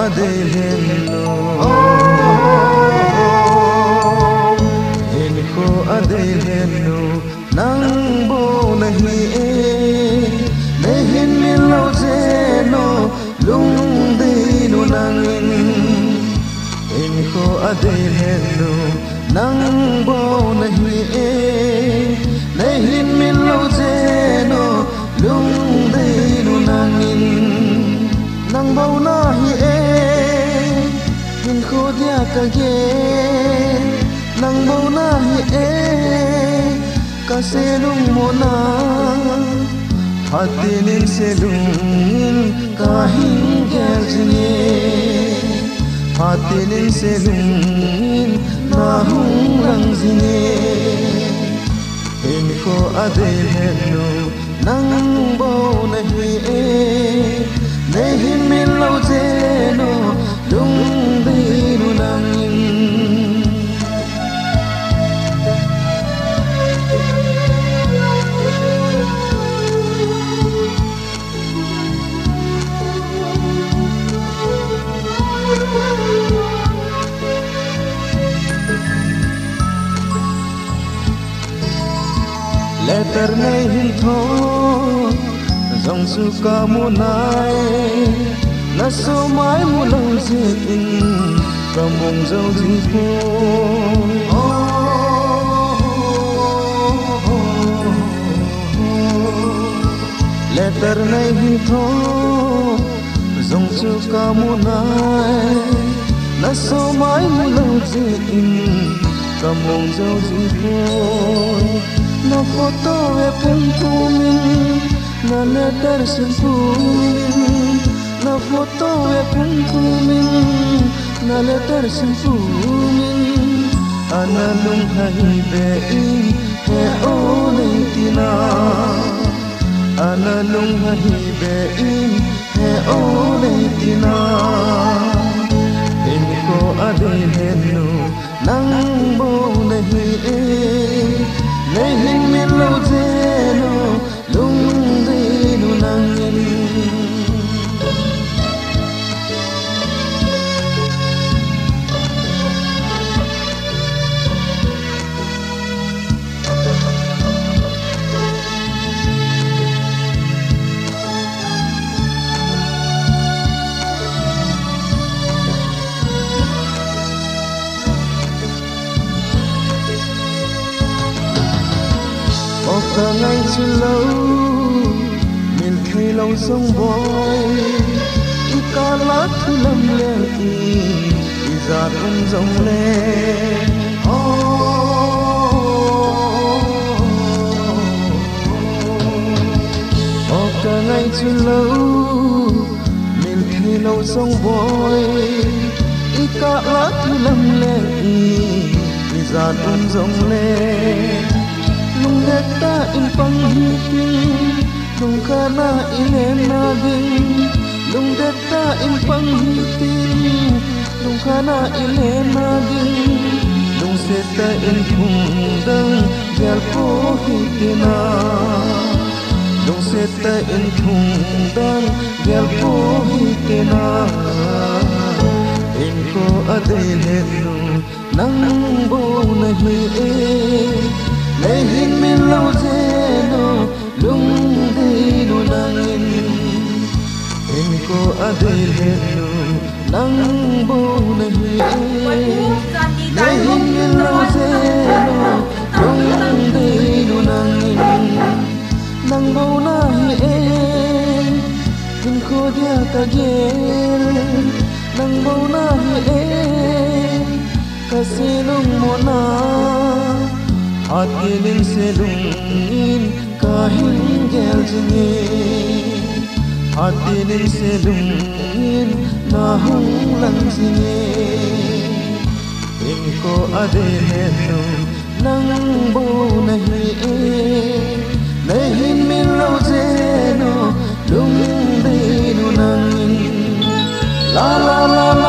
adelenu Inko adelenu nang bo nahi Nehin milo zeno lung dinu nangin Inko adelenu nang bo nahi Nehin milo zeno lung dinu nangin Nang bo nahi Inko dia kage Nang bo nahi Kaselung mona Hatinin selungin kahing gerjine Hatinin selungin nahung langzine Inko adelenu nang bo nahi Nehin milo zeno lung dinu nangin Letter này hình thô dòng su ca mùa này là số mãi mùa lâu diệt in cầm bông dâu gì phố Letter này hình thô dòng su ca mùa này là số mãi mùa lâu diệt in cầm bông dâu gì phố Na foto e pungkumin Na letter simpumin Na foto e pungkumin Na letter simpumin Analung hahibein He olay tina Analung hahibein He olay tina Inko adelenu Nang bo nahi Nehin milo zeno lung dinu nangin Cả ngày chưa lâu miền cây lâu sông bồi y ca lát thu lâm lên y giạt ông rồng lên cả ngày chưa lâu miền cây lâu sông bồi y ca lát thu lâm lên y giạt ông rồng lên Nung detta in panghiting Nung kana ilena ding Nung detta in panghiting Nung kana ilena ding Nung seta in kundang Gyal po hitina Nung seta in kundang Gyal po hitina Inko adelenu Nang bo nahi Nehin milo zeno lung dinu nangin Inko adelenu nang bo nahi Nehin milo zeno lung dinu nangin Nang bo nahi Inko dia kagel Nang bo nahi Kasilung mona Hatinin selungin kahing geljine Hatinin selungin nahung langzine Inko adelenu nang bo nahi Nehin milo zeno lung dinu nangin La la la la